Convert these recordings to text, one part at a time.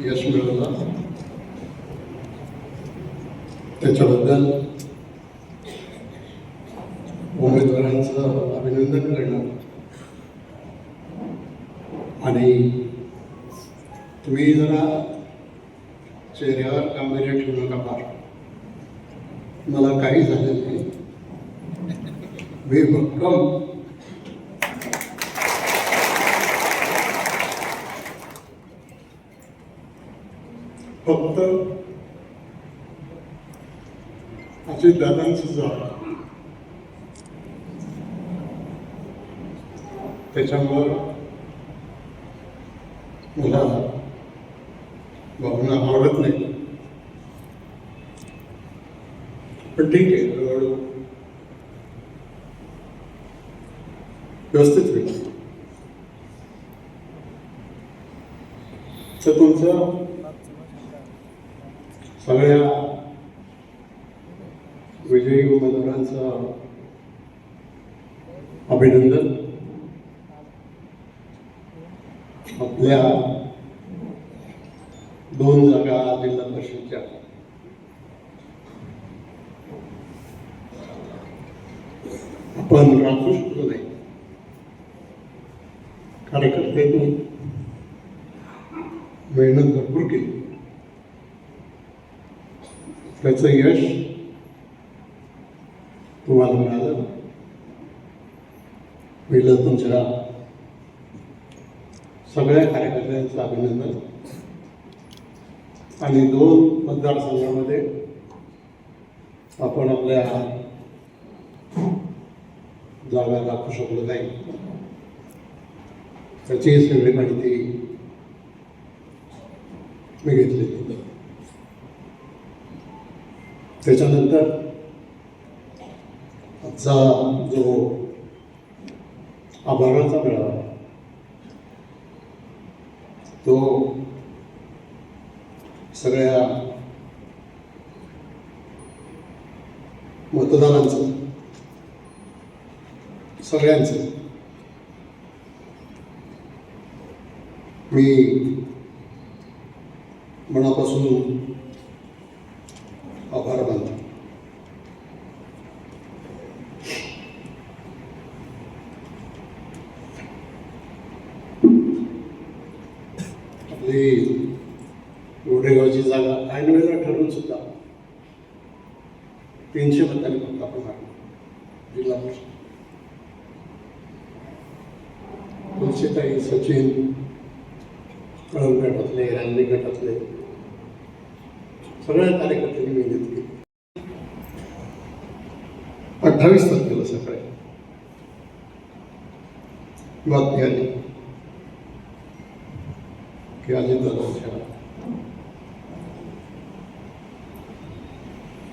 यश मिळवलं त्याच्याबद्दल उमेदवारांचं अभिनंदन करणं आणि तुम्ही जरा चेहऱ्यावर गांभीर्य ठेवू नका फार. मला काही झालेलं नाही. मी भक्कम फक्त अजितदादांचं झालं त्याच्यामुळं मला भावना आवडत नाही. पण ठीक आहे, हळूहळू व्यवस्थित होईल. तर तुमचं सगळ्या विजयी उमेदवारांचं अभिनंदन. आपल्या 2 जागा जिल्हा परिषदच्या आपण राखू शकलो नाही. कार्यकर्त्यांनी मेहनत भरपूर केली. त्याचं यश तुम्हाला मिळालं. पहिलं तुमच्या सगळ्या कार्यकर्त्यांचं अभिनंदन. आणि 2 मतदारसंघामध्ये आपण आपल्या जागा राखू शकलो नाही. त्याची सगळी माहिती मी घेतली. त्याच्यानंतर आजचा जो आभाराचा मेळावा तो सगळ्या मतदारांचं सगळ्यांचं मी मनापासून आभार मानतो. आपली गोडेगावची जागा ऐन वेळेला ठरवून सुद्धा 300 मतांनी फक्त आपण मारलो जिल्हा परिषद. तुलसीताई, सचिन, कळम गटातले, रांजणी गटातले सगळ्या कार्यकर्त्यांनी मेहनत केली. 28 तारखेला सकाळी बातमी आली की अजितदादांच्या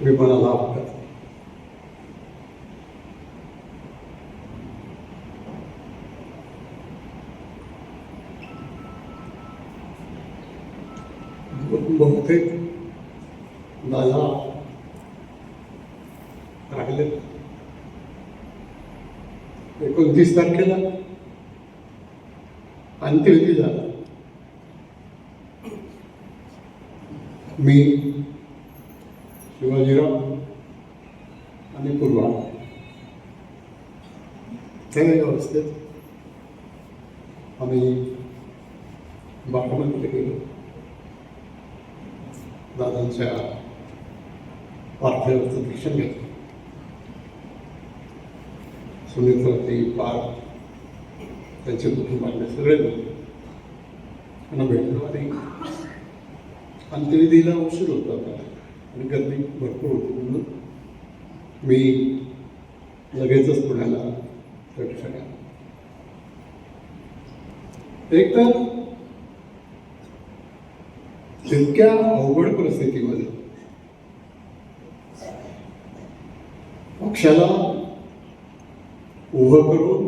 विमानाला अपघात. बहुतेक दादा राहिले. 29 तारखेला अंत्यविधी झाला. मी, शिवाजीराव आणि पूर्वा त्या अवस्थेत आम्ही बारामतीला गेलो. दादांच्या पार्थिवाचं दर्शन घेतलं. सुनीताताई, पार्थ, त्यांचे कुटुंबातले सगळे लोक त्यांना भेटलो. आणि अंत्यविधीला उशीर होता आणि गर्दी भरपूर होती म्हणून मी लगेचच पुण्याला त्या ठिकाणी आलो. एक तर तितक्या अवघड परिस्थितीमध्ये पक्षाला उभं करून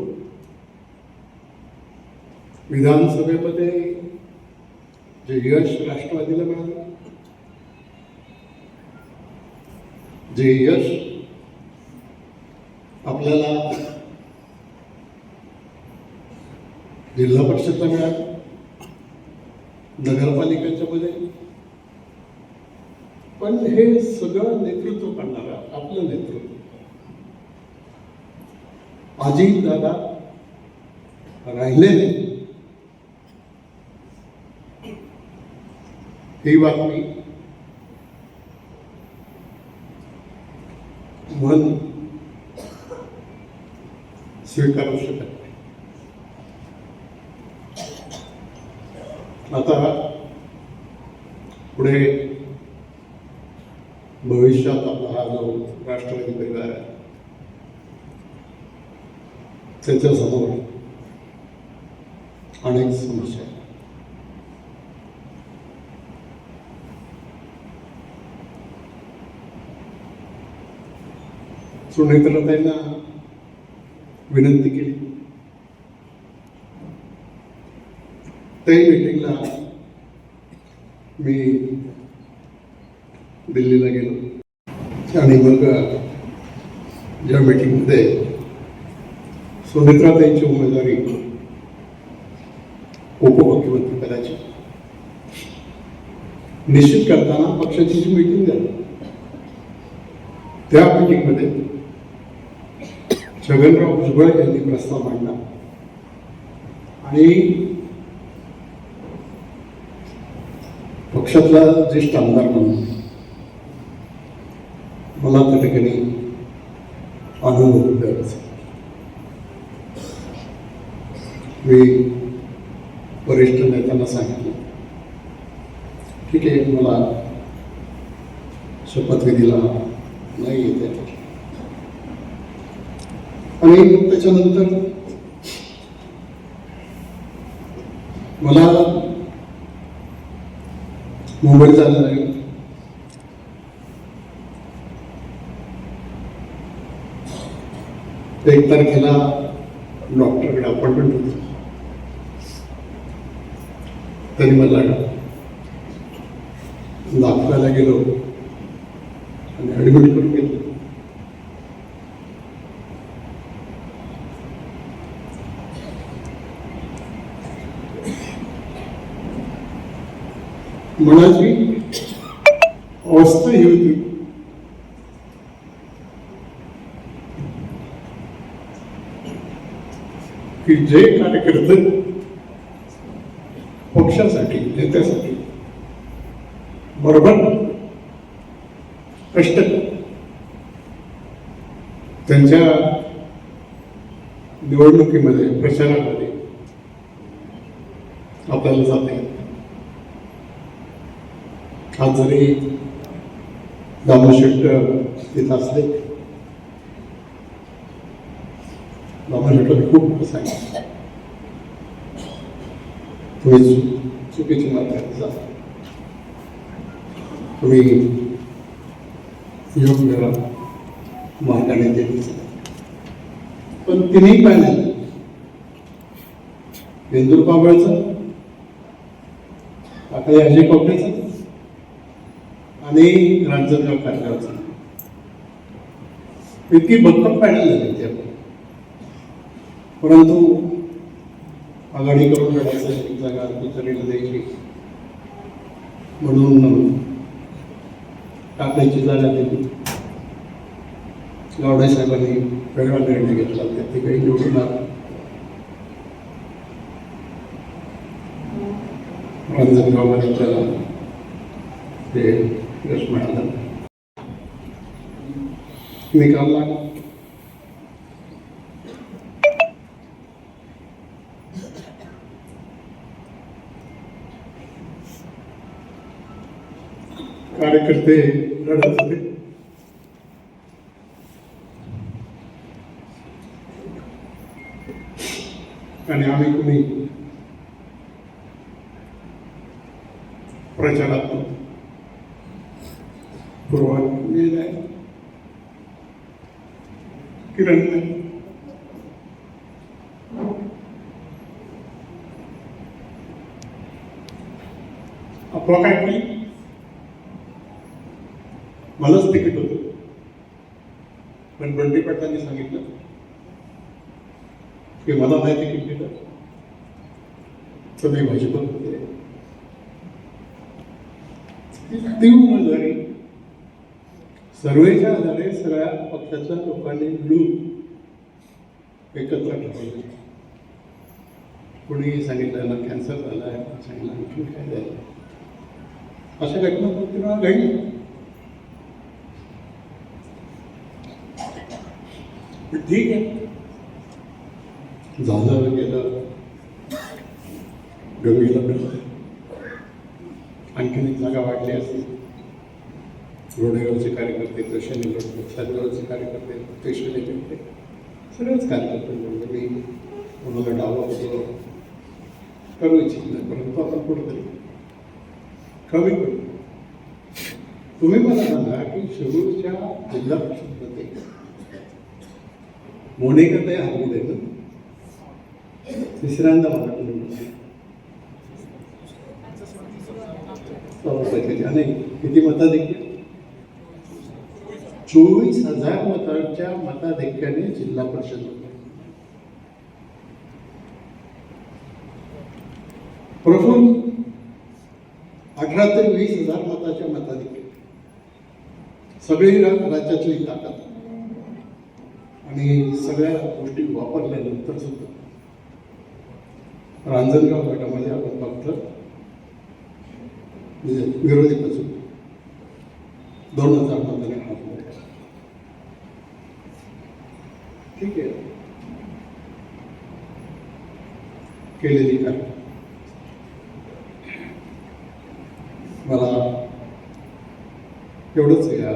विधानसभेमध्ये जे यश राष्ट्रवादीला मिळालं, जे यश आपल्याला जिल्हा परिषदला मिळालं, नगरपालिकांच्या मध्ये, पण हे सगळं नेतृत्व करणारं आपलं नेतृत्व अजित दादा राहिलेले, ही बातमी मन स्वीकारू शकत नाही. आता पुढे भविष्यात आपला हा जो राष्ट्रवादी परिवार आहे त्याच्यासमोर अनेक समस्या आहेत. सुनेत्रताईंना विनंती केली, त्याही मीटिंगला मी दिल्लीला गेलो आणि मग ज्या मीटिंगमध्ये सुनेत्राताईंची उमेदवारी उपमुख्यमंत्री पदाची निश्चित करताना पक्षाची जी मीटिंग झाली त्या मीटिंगमध्ये छगनराव भुजबळ यांनी प्रस्ताव मांडला आणि पक्षातला ज्येष्ठ आमदार म्हणून मला त्या ठिकाणी अनुभव द्यायचा. मी वरिष्ठ नेत्यांना सांगितलं, ठीक आहे, मला शपथविधीला नाही येते. आणि त्याच्यानंतर मला मुंबईत जायला लागेल. एक तारखेला डॉक्टरकडे अपॉइंटमेंट होती. त्यांनी मला दाखवायला गेलो आणि ॲडमिट करून घेतलं. मनाची अवस्था ही होती की जे कार्यकर्ते पक्षासाठी नेत्यासाठी बरोबर कष्ट त्यांच्या निवडणुकीमध्ये प्रचारामध्ये आपल्याला जाते. आज जरी दामोशेट तिथं असले, दामोशेट खूप सांगितलं, तुम्ही चुकीची मार्गाने जा, तुम्ही योग्य मार्गाने देत. पण तिन्ही पॅनल बेंदूर पाबळचं, आता अजय कोकणेचं आणि रांजणगाव कारगावचं इतकी भक्कम पॅनल झाली त्या. परंतु आघाडी करून लढायचं, एक जागा दुसरीला द्यायची म्हणून टाकायची जागा दिली. गावडे साहेबांनी वेगळा निर्णय घेतला, ते काही निवडून रांजणगावमध्ये त्याला ते यश मिळालं. निकाल लागला. कार्यकर्ते लढत होते. आणि आम्ही कुणी प्रचारात पूर्वात किरण नाही. अफवा काय केली, मलाच तिकीट होतं, पण बंडी पाटलांनी सांगितलं की मला नाही तिकीट दिलं तर मी भाजपत होते. ती उमेदवारी सर्वेच्या आधारे सगळ्या पक्षाच्या लोकांनी मिळून एकत्र ठरवली. कोणी सांगितलं ना कॅन्सर झाला आहे, सांगितलं आणखी काय झालं, अशा घटना प्रत्येकाला घडली. ठीक आहे, झालं गेलं, गंगेला मिळालं, आणखीन एक जागा वाढली असती. रोडेगावचे कार्यकर्ते, कृष्ण सातगावचे कार्यकर्ते, पेशवे नेते, सगळेच कार्यकर्ते म्हणजे मी कोणाला डावा होतो करू इच्छित नाही, परंतु आपण कुठंतरी कमी करू. तुम्ही मला सांगा की शिरूरच्या जिल्हा परिषदमध्ये मोनिकाताई हरमुदे ना तिसऱ्यांदा मला नाही किती मताधिक्य, 24,000 मतांच्या मताधिक्याने जिल्हा परिषद प्रफुल्ल 18 ते 20,000 मताच्या मताधिक्य, सगळी राज्यातली ताकद आणि सगळ्या गोष्टी वापरल्यानंतर सुद्धा रांजणगाव गटामध्ये आपण फक्त विरोधी बाजू 2,000 मतांनी हारलो. ठीक आहे, केलेली काय मला एवढंच या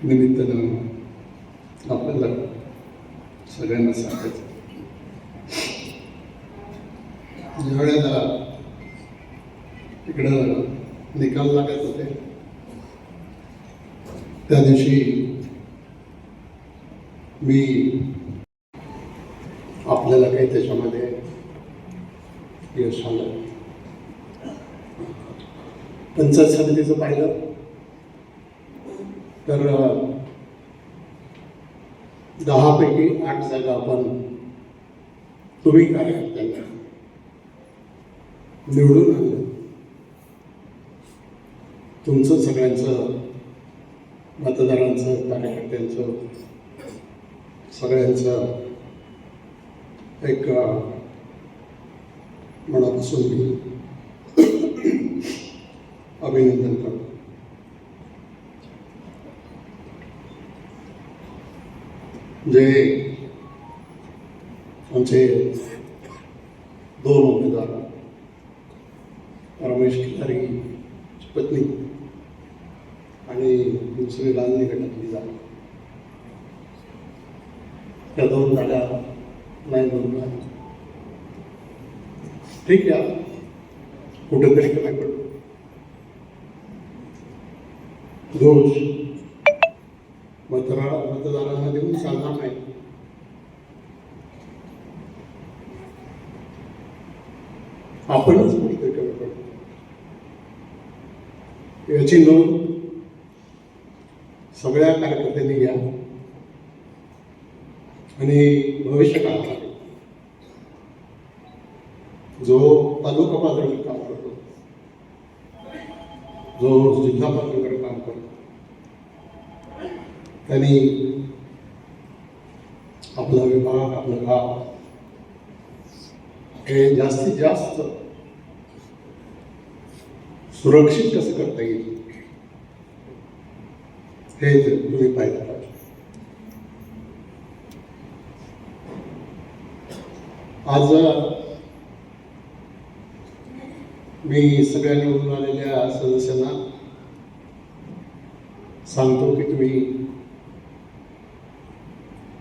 निमित्तानं आपल्याला सगळ्यांना सांगायचं. ज्यावेळेला इकडं निकाल लागत होते त्या दिवशी मी आपल्याला काही त्याच्यामध्ये यश आलं. पंचायत समितीचं पाहिलं तर 10 पैकी 8 जागा आपण तुम्ही कार्यकर्त्यांना निवडून आणलं. तुमचं सगळ्यांचं, मतदारांचं, कार्यकर्त्यांचं, सगळ्यांचं एक मनापासून मी अभिनंदन करतो. जे आमचे 2 उमेदवार रमेश खिलारी पत्नी आणि दुसरी लालनी गटातली जागा, त्या 2 जागा नाही म्हणून ठीक आहे, कुठेतरी कमी पडतो. दोष मतदारांना देऊन चालणार नाही. आपणच कुठेतरी कमी पडतो याची नोंद सगळ्या कार्यकर्त्यांनी घ्या आणि भविष्य काळात जो तालुका पातळीवर काम करतो, जो जिल्हा पातळीवर काम करतो, त्यांनी आपला विभाग, आपलं गाव हे जास्तीत जास्त सुरक्षित कसं करता येईल हे तुम्ही पाहिलं पाहिजे. आज मी सगळ्या निवडून आलेल्या सदस्यांना सांगतो की तुम्ही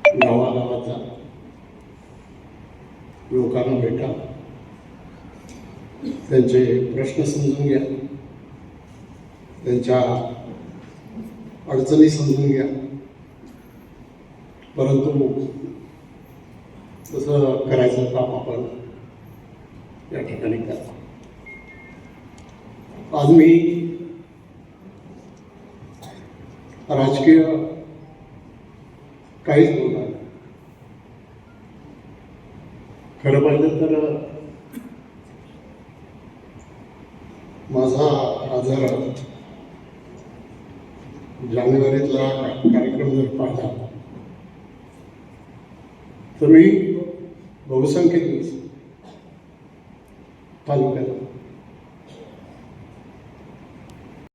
गावागावात जा, लोकांना भेटा, त्यांचे प्रश्न समजून घ्या, त्यांच्या अडचणी समजून घ्या. परंतु तसं करायचं काम आपण या ठिकाणी करा. आज मी राजकीय काहीच बोलणार नाही. खरं पाहिलं तर माझा हा जर जानेवारीतला कार्यक्रम जर पाहिला तर मी बहुसंख्येत तालुक्यात